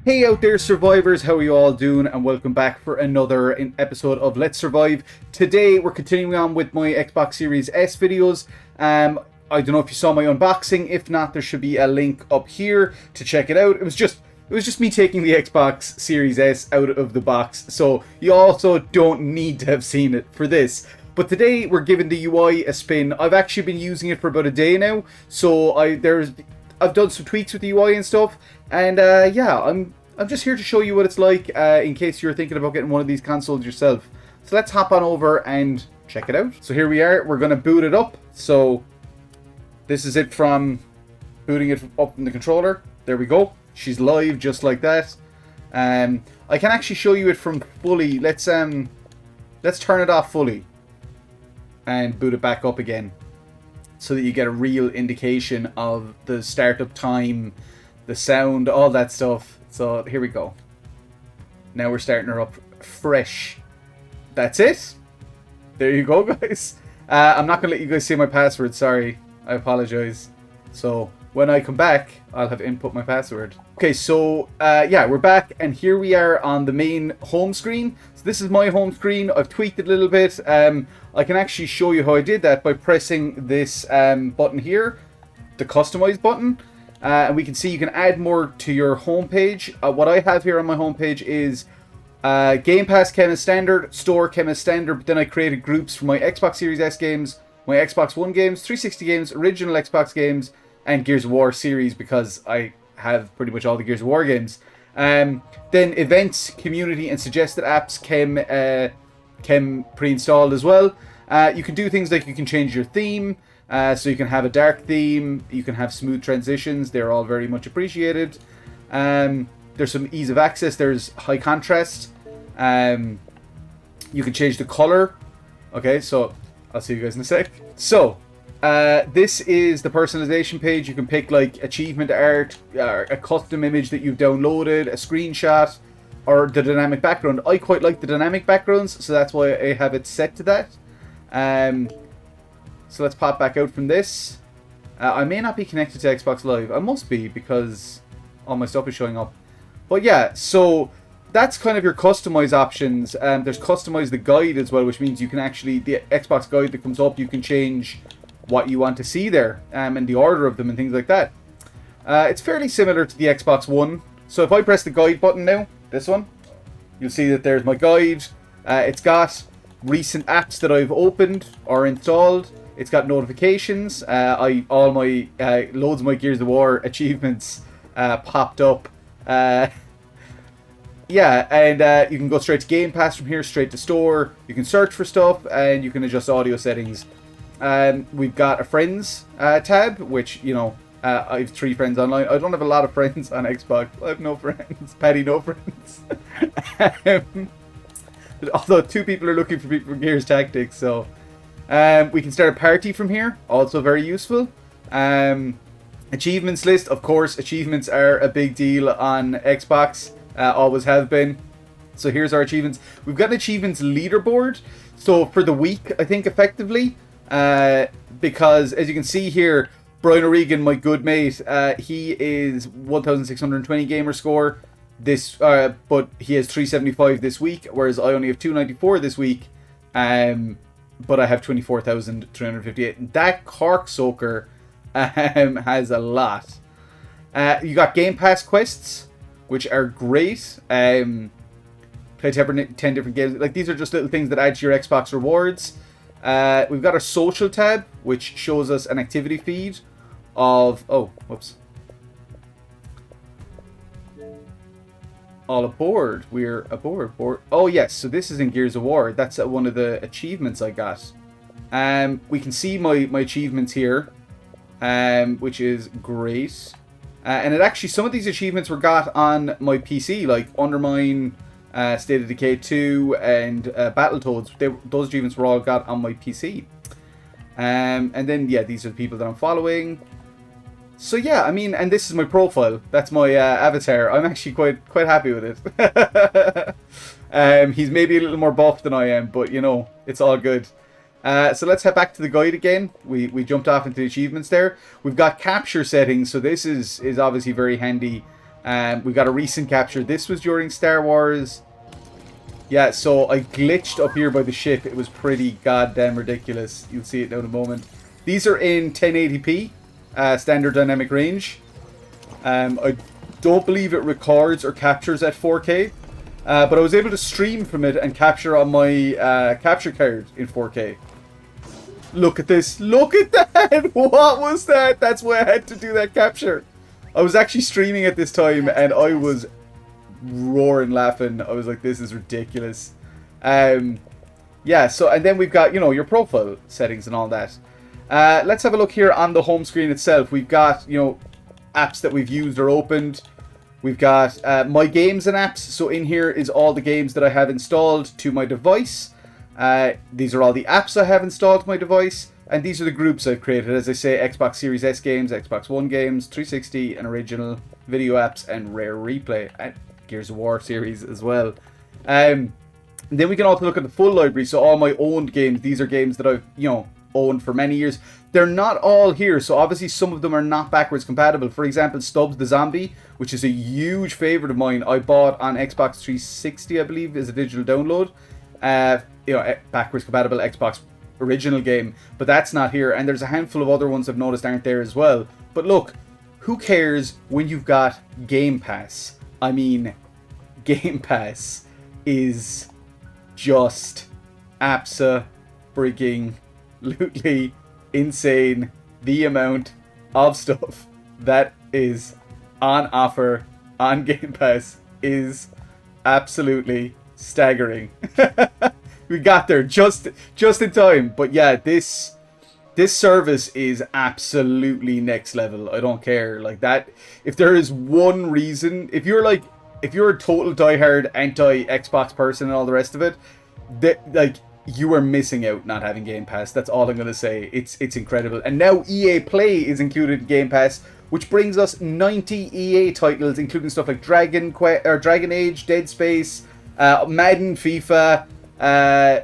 Hey out there survivors, how are you all doing, and welcome back for another episode of Let's Survive. Today we're continuing on with my Xbox Series S videos. I don't know if you saw my unboxing. If not, there should be a link up here to check it out. It was just me taking the Xbox Series S out of the box, so you also don't need to have seen it for this. But today we're giving the UI a spin. I've actually been using it for about a day now, so I've done some tweaks with the UI and stuff, and yeah, I'm just here to show you what it's like in case you're thinking about getting one of these consoles yourself. So let's hop on over and check it out. So here we are. We're gonna boot it up. So this is it from booting it up from the controller. There we go. She's live just like that. I can actually show you it from fully. Let's turn it off fully and boot it back up again, so that you get a real indication of the startup time, the sound, all that stuff. So here we go. Now we're starting her up fresh. That's it. There you go, guys. I'm not going to let you guys say my password. Sorry. I apologize. So when I come back, I'll have input my password. Okay, so yeah, we're back, and here we are on the main home screen. So this is my home screen. I've tweaked it a little bit. I can actually show you how I did that by pressing this button here, the customize button. And we can see you can add more to your home page. What I have here on my home page is Game Pass came as standard, Store came as standard, but then I created groups for my Xbox Series S games, my Xbox One games, 360 games, original Xbox games, and Gears of War series, because I have pretty much all the Gears of War games. Then events, community, and suggested apps came pre-installed as well. You can do things like you can change your theme. So you can have a dark theme, you can have smooth transitions, they're all very much appreciated. There's some ease of access, there's high contrast. You can change the color. Okay, so I'll see you guys in a sec. So, this is the personalization page. You can pick like achievement art, a custom image that you've downloaded, a screenshot, or the dynamic background. I quite like the dynamic backgrounds, so that's why I have it set to that. So let's pop back out from this. I may not be connected to Xbox Live. I must be, because all my stuff is showing up. But yeah, so that's kind of your customize options. There's customize the guide as well, which means you can actually, the Xbox guide that comes up, you can change what you want to see there, and the order of them and things like that. It's fairly similar to the Xbox One. So if I press the guide button now, this one, you'll see that there's my guide. It's got recent apps that I've opened or installed. It's got notifications. All my loads of my Gears of War achievements popped up. Yeah, and you can go straight to Game Pass from here, straight to Store. You can search for stuff, and you can adjust audio settings. We've got a Friends tab, which, you know, I have 3 friends online. I don't have a lot of friends on Xbox. I have no friends. Paddy, no friends. Although 2 people are looking for people for Gears Tactics, so... we can start a party from here, also very useful. Achievements list, of course, achievements are a big deal on Xbox, always have been. So here's our achievements. We've got an achievements leaderboard, so for the week, I think, effectively, because as you can see here, Brian O'Regan, my good mate, he is 1,620 gamer score this, but he has 375 this week, whereas I only have 294 this week. But I have 24,358. That Cork Soaker has a lot. You got Game Pass quests, which are great. Play 10 different games. Like, these are just little things that add to your Xbox rewards. We've got our social tab, which shows us an activity feed of... Oh, whoops. All aboard. We're aboard. Oh yes, so this is in Gears of War. That's one of the achievements I got. We can see my achievements here, which is great. And it actually, some of these achievements were got on my PC, like Undermine, State of Decay 2, and Battletoads. Those achievements were all got on my PC. And then, yeah, these are the people that I'm following. So yeah, I mean, and this is my profile. That's my avatar. I'm actually quite happy with it. He's maybe a little more buff than I am, but you know, it's all good. So let's head back to the guide again. We jumped off into the achievements there. We've got capture settings, so this is obviously very handy. We got a recent capture. This was during Star Wars. Yeah, so I glitched up here by the ship. It was pretty goddamn ridiculous. You'll see it now in a moment. These are in 1080p, standard dynamic range. I don't believe it records or captures at 4K. But I was able to stream from it and capture on my capture card in 4K. Look at this. Look at that. What was that? That's why I had to do that capture. I was actually streaming at this time and I was roaring laughing. I was like, this is ridiculous. Yeah, so, and then we've got, you know, your profile settings and all that. Let's have a look here on the home screen itself. We've got, you know, apps that we've used or opened. We've got my games and apps. So in here is all the games that I have installed to my device. These are all the apps I have installed to my device. And these are the groups I've created. As I say, Xbox Series S games, Xbox One games, 360 and original video apps, and Rare Replay. And Gears of War series as well. Then we can also look at the full library. So all my owned games. These are games that I've, you know, owned for many years. They're not all here. So obviously some of them are not backwards compatible. For example, Stubbs the Zombie, which is a huge favorite of mine. I bought on Xbox 360, I believe, as a digital download. You know, backwards compatible Xbox original game, but that's not here. And there's a handful of other ones I've noticed aren't there as well. But look, who cares when you've got Game Pass? I mean, Game Pass is just abso-freaking-lutely insane. The amount of stuff that is on offer on Game Pass is absolutely staggering. We got there just in time. But yeah, this service is absolutely next level. I don't care. Like that, if there is one reason, if you're a total diehard anti-Xbox person and all the rest of it, that, like, you are missing out not having Game Pass. That's all I'm gonna say. It's incredible. And now EA Play is included in Game Pass, which brings us 90 EA titles, including stuff like Dragon Age, Dead Space, Madden, FIFA.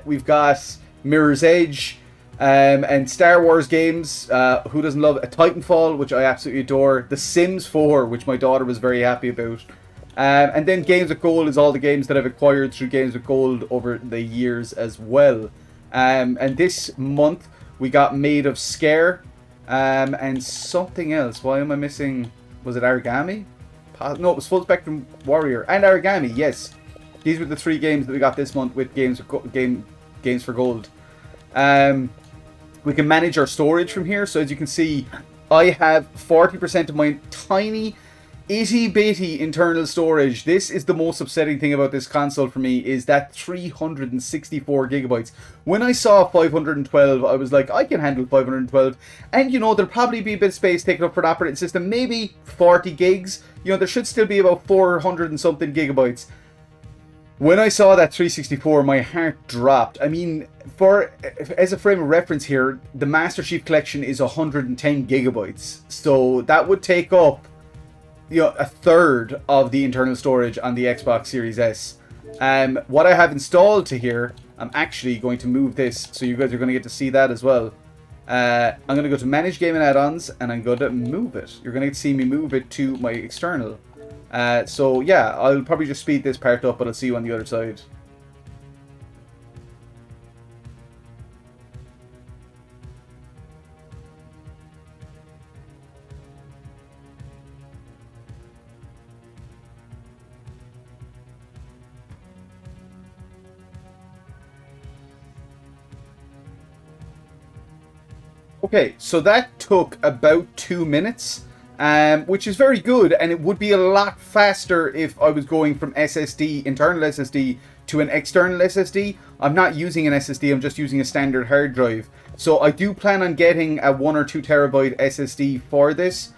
We've got Mirror's Edge, and Star Wars games. Who doesn't love a Titanfall, which I absolutely adore. The Sims 4, which my daughter was very happy about. And then Games with Gold is all the games that I've acquired through Games with Gold over the years as well. And this month we got Made of Scare, and something else. Why am I missing? Was it Origami? No, it was Full Spectrum Warrior and Origami. Yes. These were the 3 games that we got this month with Games for Gold. We can manage our storage from here. So as you can see, I have 40% of my tiny, itty-bitty internal storage. This is the most upsetting thing about this console for me, is that 364 gigabytes. When I saw 512, I was like, I can handle 512. And, you know, there'll probably be a bit of space taken up for the operating system. Maybe 40 gigs. You know, there should still be about 400 and something gigabytes. When I saw that 364, my heart dropped. I mean, as a frame of reference here, the Master Chief Collection is 110 gigabytes. So that would take up, you know, a third of the internal storage on the Xbox Series S. What I have installed to here, I'm actually going to move this, so you guys are going to get to see that as well. I'm going to go to Manage Game and Add-ons, and I'm going to move it. You're going to get to see me move it to my external. So yeah, I'll probably just speed this part up, but I'll see you on the other side. Okay, so that took about 2 minutes. Which is very good, and it would be a lot faster if I was going from SSD, internal SSD, to an external SSD. I'm not using an SSD, I'm just using a standard hard drive. So I do plan on getting a 1 or 2 terabyte SSD for this,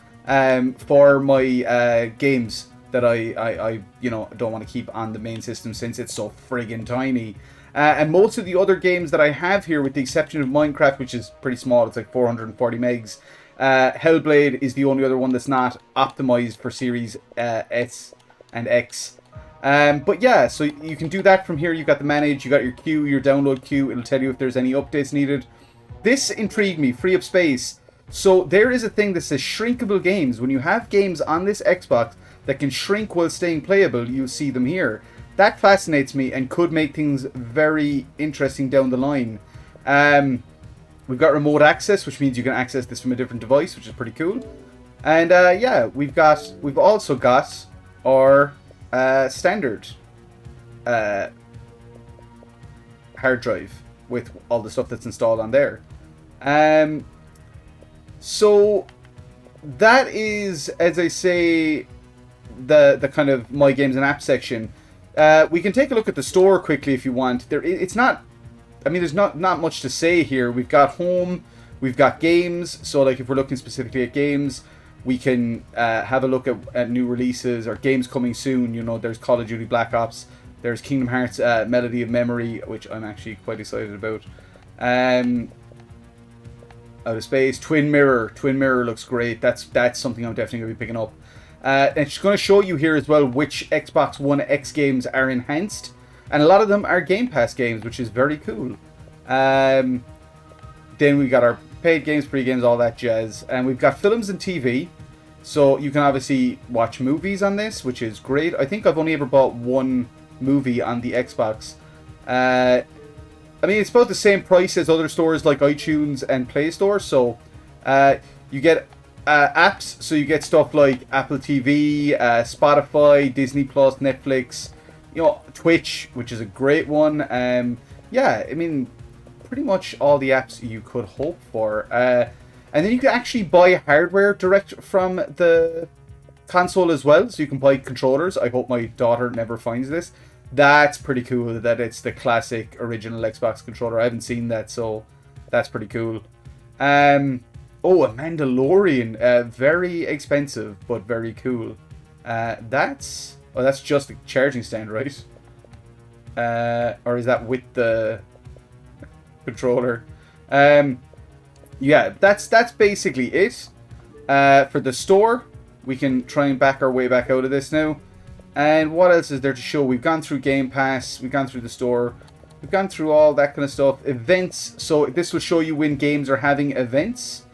for my games that I you know, don't want to keep on the main system since it's so friggin' tiny. And most of the other games that I have here, with the exception of Minecraft, which is pretty small, it's like 440 megs. Hellblade is the only other one that's not optimized for Series S and X. But yeah, so you can do that from here. You've got the manage, you got your queue, your download queue. It'll tell you if there's any updates needed. This intrigued me. Free up space. So there is a thing that says shrinkable games. When you have games on this Xbox that can shrink while staying playable, you see them here. That fascinates me and could make things very interesting down the line. We've got remote access, which means you can access this from a different device, which is pretty cool. And yeah, we've also got our standard hard drive with all the stuff that's installed on there. So that is, as I say, the kind of my games and apps section. We can take a look at the store quickly if you want. It's not. I mean, there's not much to say here. We've got home, we've got games. So like if we're looking specifically at games, we can have a look at new releases or games coming soon. You know, there's Call of Duty Black Ops, there's Kingdom Hearts Melody of Memory, which I'm actually quite excited about. Outer Space, Twin Mirror looks great. That's something I'm definitely going to be picking up. And it's going to show you here as well which Xbox One X games are enhanced. And a lot of them are Game Pass games, which is very cool. Then we got our paid games, free games, all that jazz. And we've got films and TV. So you can obviously watch movies on this, which is great. I think I've only ever bought one movie on the Xbox. I mean, it's about the same price as other stores like iTunes and Play Store. So you get apps. So you get stuff like Apple TV, Spotify, Disney Plus, Netflix, you know, Twitch, which is a great one. Yeah, I mean, pretty much all the apps you could hope for. And then you can actually buy hardware direct from the console as well. So you can buy controllers. I hope my daughter never finds this. That's pretty cool that it's the classic original Xbox controller. I haven't seen that, so that's pretty cool. Oh, a Mandalorian. Very expensive, but very cool. That's just a charging stand, right? Or is that with the controller? Yeah, that's basically it. For the store, we can try and back our way back out of this now. And what else is there to show? We've gone through Game Pass, we've gone through the store, we've gone through all that kind of stuff. Events, so this will show you when games are having events.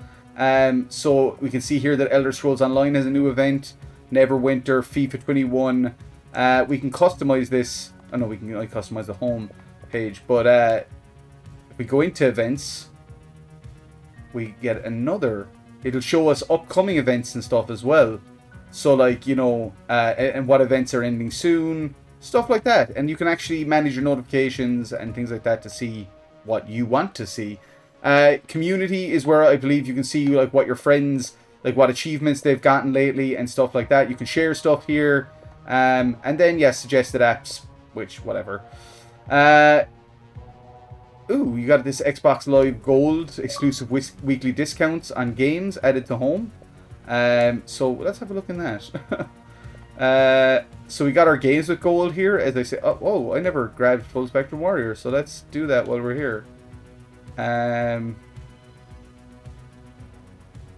So we can see here that Elder Scrolls Online has a new event, Neverwinter, FIFA 21. We can customize this. Oh no, we can only customize the home page. But if we go into events, we get another. It'll show us upcoming events and stuff as well. So like, you know, and what events are ending soon, stuff like that. And you can actually manage your notifications and things like that to see what you want to see. Community is where I believe you can see like what your friends, like what achievements they've gotten lately and stuff like that. You can share stuff here. And then, yes, suggested apps, which, whatever. Ooh, you got this Xbox Live Gold exclusive weekly discounts on games added to home. So let's have a look in that. So we got our games with gold here, as I say. Oh, I never grabbed Full Spectrum Warrior, so let's do that while we're here.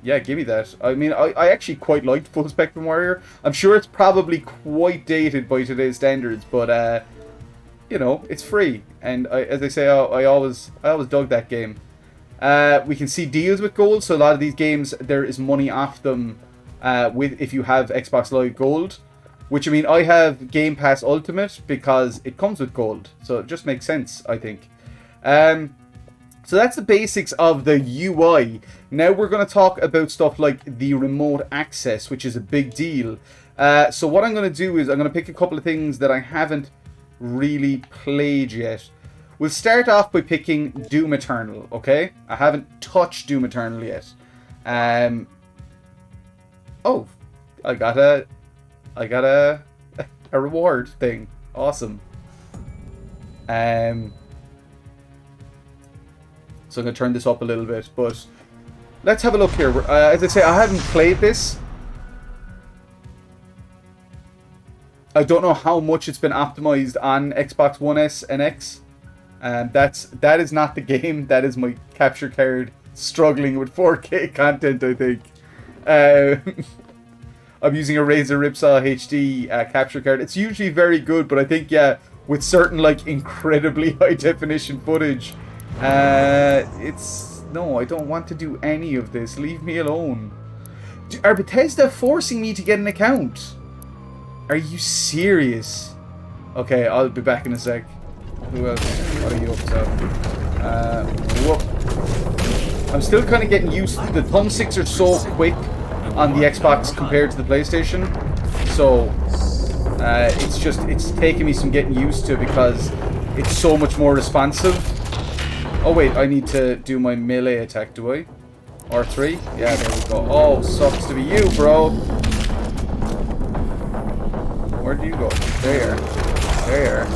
Yeah, give me that. I mean, I actually quite liked Full Spectrum Warrior. I'm sure it's probably quite dated by today's standards, but you know, it's free, and as I say, I always dug that game. We can see deals with gold, so a lot of these games there is money off them if you have Xbox Live Gold, which, I mean, I have Game Pass Ultimate because it comes with gold, so it just makes sense, I think. So that's the basics of the UI. Now we're going to talk about stuff like the remote access, which is a big deal. So what I'm going to do is I'm going to pick a couple of things that I haven't really played yet. We'll start off by picking Doom Eternal, okay? I haven't touched Doom Eternal yet. Oh, I got a reward thing. Awesome. So I'm gonna turn this up a little bit, but let's have a look here. As I say, I haven't played this. I don't know how much it's been optimized on Xbox One S and X. That is not the game. That is my capture card struggling with 4K content, I think. I'm using a Razer Ripsaw HD capture card. It's usually very good, but I think, yeah, with certain like incredibly high definition footage, it's No, I don't want to do any of this. Leave me alone. Are Bethesda forcing me to get an account? Are you serious? Okay, I'll be back in a sec. Who else? What are you up to? Whoop. I'm still kind of getting used to the thumbsticks are so quick on the Xbox compared to the PlayStation. So, it's taking me some getting used to because it's so much more responsive. Oh wait, I need to do my melee attack, do I? R3? Yeah, there we go. Oh, sucks to be you, bro. Where do you go? There. There.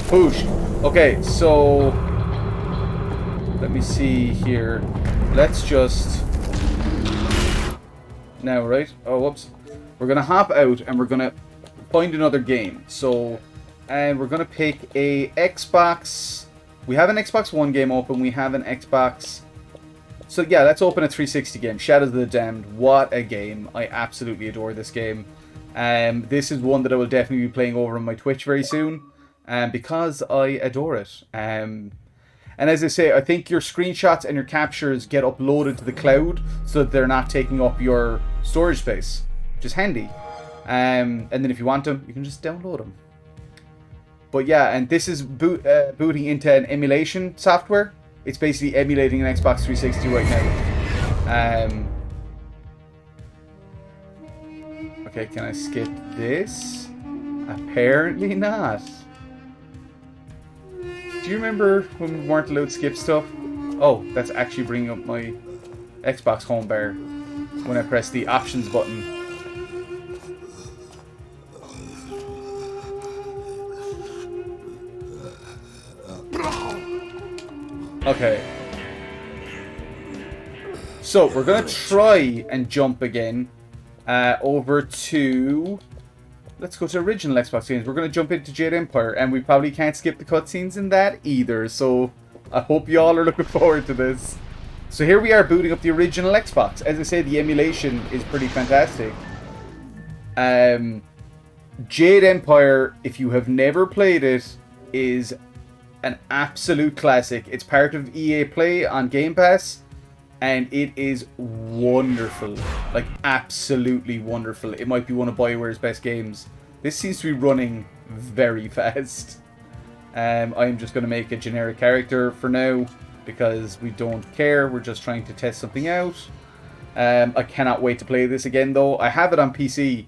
Push. Okay, so let me see here. Let's just now, right? Oh, whoops. We're gonna hop out and we're gonna find another game. So, and we're gonna pick a Xbox. We have an Xbox One game open. We have an Xbox. So yeah, let's open a 360 game. Shadows of the Damned. What a game! I absolutely adore this game. This is one that I will definitely be playing over on my Twitch very soon, because I adore it. And as I say, I think your screenshots and your captures get uploaded to the cloud, so that they're not taking up your storage space, which is handy. And then if you want them, you can just download them. But yeah, and this is booting into an emulation software. It's basically emulating an Xbox 360 right now. Okay, can I skip this? Apparently not. Do you remember when we weren't allowed to skip stuff? Oh, that's actually bringing up my Xbox home bar when I press the options button. Okay. So, we're going to try and jump again over to... Let's go to original Xbox games. We're going to jump into Jade Empire, and we probably can't skip the cutscenes in that either, so I hope you all are looking forward to this. So here we are booting up the original Xbox. As I say, the emulation is pretty fantastic. Jade Empire, if you have never played it, is an absolute classic. It's part of EA Play on Game Pass, and it is wonderful. Like, absolutely wonderful. It might be one of BioWare's best games. This seems to be running very fast. I'm just going to make a generic character for now, because we don't care. We're just trying to test something out. I cannot wait to play this again, though. I have it on PC,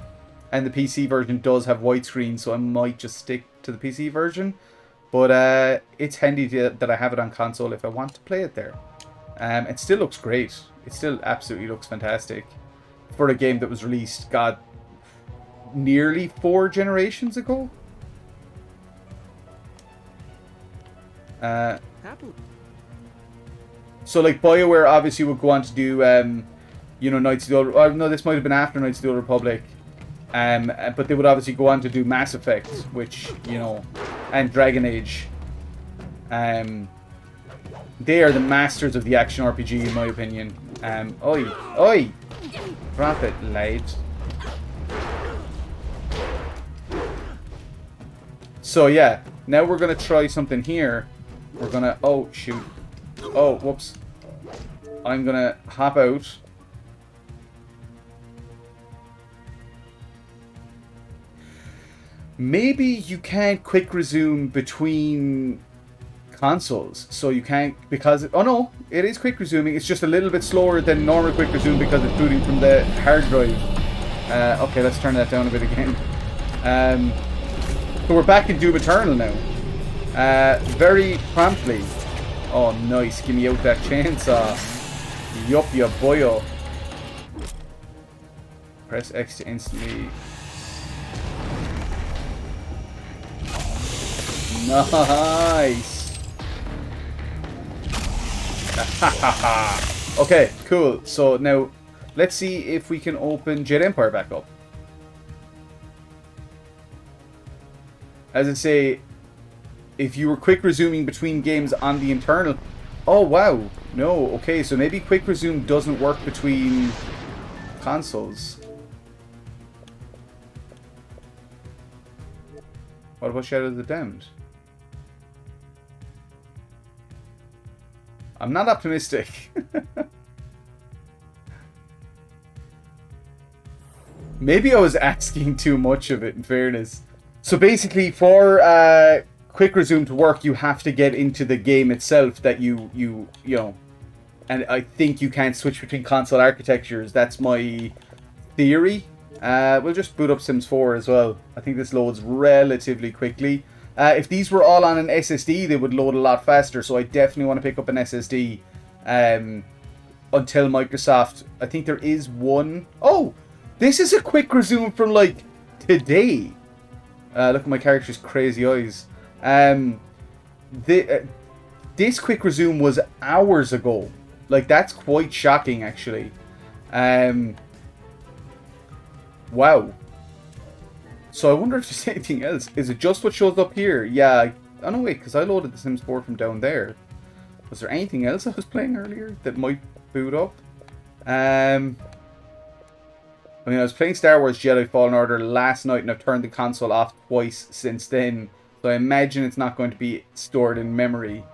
and the PC version does have widescreen, so I might just stick to the PC version. But it's handy that I have it on console if I want to play it there. It still looks great. It still absolutely looks fantastic for a game that was released, God, nearly 4 generations ago. So like BioWare obviously would go on to do, you know, Knights of the Old... Oh, no, this might have been after Knights of the Old Republic. But they would obviously go on to do Mass Effect, which, you know, and Dragon Age. They are the masters of the action RPG, in my opinion. Oi! Oi! Drop it, lad. So, yeah. Now we're going to try something here. We're going to... Oh, shoot. Oh, whoops. I'm going to hop out. Maybe you can't quick resume between consoles, so you can't, because oh no, it is quick resuming. It's just a little bit slower than normal quick resume because it's booting from the hard drive. Okay, let's turn that down a bit again. So we're back in Doom Eternal now, very promptly. Oh nice, give me out that chainsaw. Yup, ya boyo. Press X to instantly. Nice. Okay, cool. So now let's see if we can open Jade Empire back up. As I say, if you were quick resuming between games on the internal... Oh wow, no, okay, so maybe quick resume doesn't work between consoles. What about Shadow of the Damned? I'm not optimistic. Maybe I was asking too much of it, in fairness. So basically, for quick resume to work, you have to get into the game itself that you know. And I think you can't switch between console architectures. That's my theory. We'll just boot up Sims 4 as well. I think this loads relatively quickly. If these were all on an SSD, they would load a lot faster. So I definitely want to pick up an SSD until Microsoft... I think there is one... Oh! This is a quick resume from, like, today. Look at my character's crazy eyes. This quick resume was hours ago. Like, that's quite shocking, actually. Wow. So I wonder if there's anything else. Is it just what shows up here? Yeah. Oh, no, wait, because I loaded The Sims 4 from down there. Was there anything else I was playing earlier that might boot up? I mean, I was playing Star Wars Jedi Fallen Order last night, and I've turned the console off twice since then. So I imagine it's not going to be stored in memory.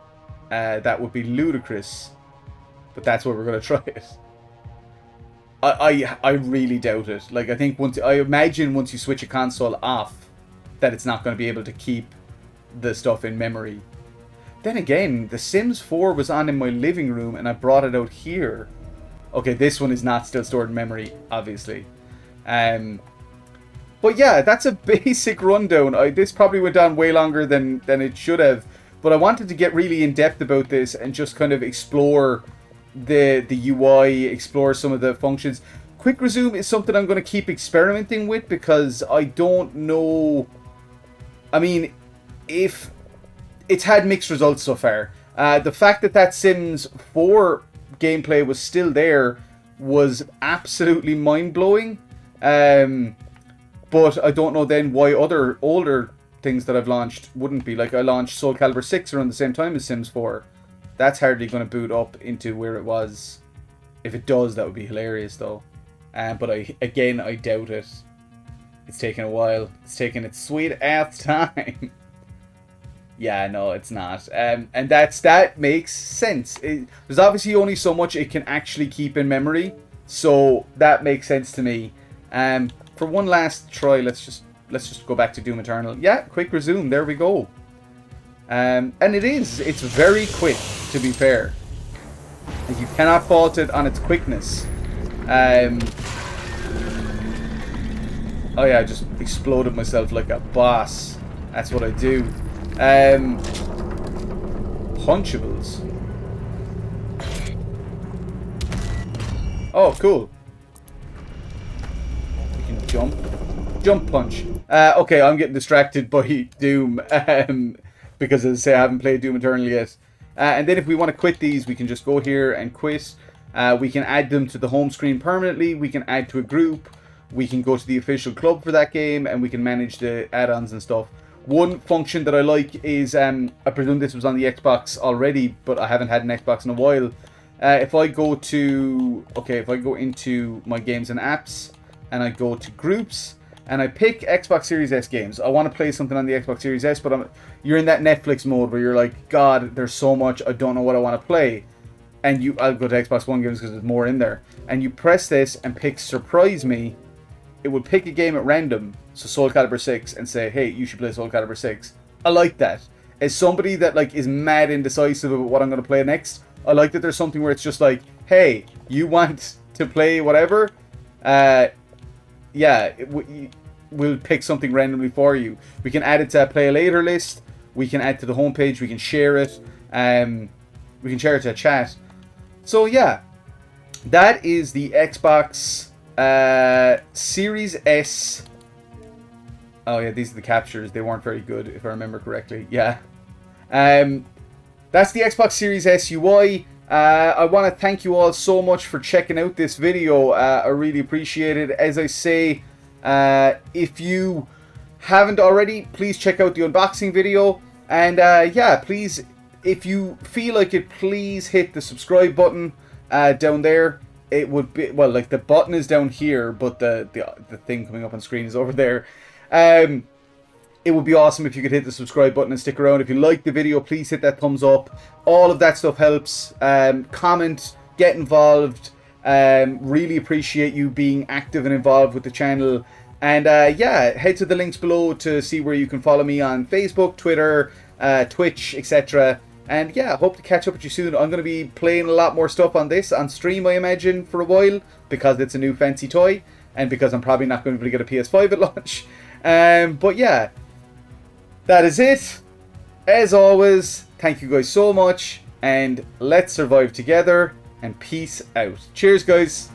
That would be ludicrous. But that's where we're going to try it. I really doubt it. Like, I imagine once you switch a console off, that it's not going to be able to keep the stuff in memory. Then again, The Sims 4 was on in my living room, and I brought it out here. Okay, this one is not still stored in memory, obviously. But yeah, that's a basic rundown. This probably went on way longer than it should have. But I wanted to get really in-depth about this and just kind of explore the UI, explore some of the functions. Quick Resume is something I'm going to keep experimenting with because I don't know... I mean, if... It's had mixed results so far. The fact that Sims 4 gameplay was still there was absolutely mind-blowing. But I don't know then why other older things that I've launched wouldn't be. Like, I launched Soul Calibur 6 around the same time as Sims 4. That's hardly going to boot up into where it was. If it does, that would be hilarious, though. But I doubt it. It's taken a while. It's taken its sweet-ass time. Yeah, no, it's not. And that makes sense. There's obviously only so much it can actually keep in memory. So that makes sense to me. For one last try, let's just go back to Doom Eternal. Yeah, quick resume. There we go. And it's very quick, to be fair. You cannot fault it on its quickness. Oh yeah, I just exploded myself like a boss. That's what I do. Punchables. Oh, cool. You can jump punch. Okay, I'm getting distracted by Doom. Because as I say, I haven't played Doom Eternal yet. And then if we want to quit these, we can just go here and quit. We can add them to the home screen permanently. We can add to a group. We can go to the official club for that game, and we can manage the add-ons and stuff. One function that I like is, I presume this was on the Xbox already, but I haven't had an Xbox in a while. If I go into my games and apps, and I go to groups, and I pick Xbox Series S games. I want to play something on the Xbox Series S, but you're in that Netflix mode where you're like, God, there's so much, I don't know what I want to play. And I'll go to Xbox One games because there's more in there. And you press this and pick Surprise Me. It would pick a game at random, so Soul Calibur 6, and say, hey, you should play Soul Calibur 6. I like that. As somebody that like is mad indecisive about what I'm going to play next, I like that there's something where it's just like, hey, you want to play whatever? Yeah, we'll pick something randomly for you. We can add it to a play later list. We can add to the homepage. We can share it. We can share it to a chat. So yeah, that is the Xbox Series S. Oh yeah, these are the captures. They weren't very good, if I remember correctly. Yeah. That's the Xbox Series S UI. I want to thank you all so much for checking out this video. I really appreciate it. As I say, if you haven't already, please check out the unboxing video. And yeah, please, if you feel like it, please hit the subscribe button down there. It would be, well, like the button is down here, but the thing coming up on screen is over there. it would be awesome if you could hit the subscribe button and stick around. If you like the video, please hit that thumbs up. All of that stuff helps. Comment, get involved. Really appreciate you being active and involved with the channel. And yeah, head to the links below to see where you can follow me on Facebook, Twitter, Twitch, etc. And yeah, hope to catch up with you soon. I'm going to be playing a lot more stuff on this on stream, I imagine, for a while, because it's a new fancy toy, and because I'm probably not going to be able to get a PS5 at launch. But yeah, that is it. As always, thank you guys so much, and let's survive together, and peace out. Cheers, guys.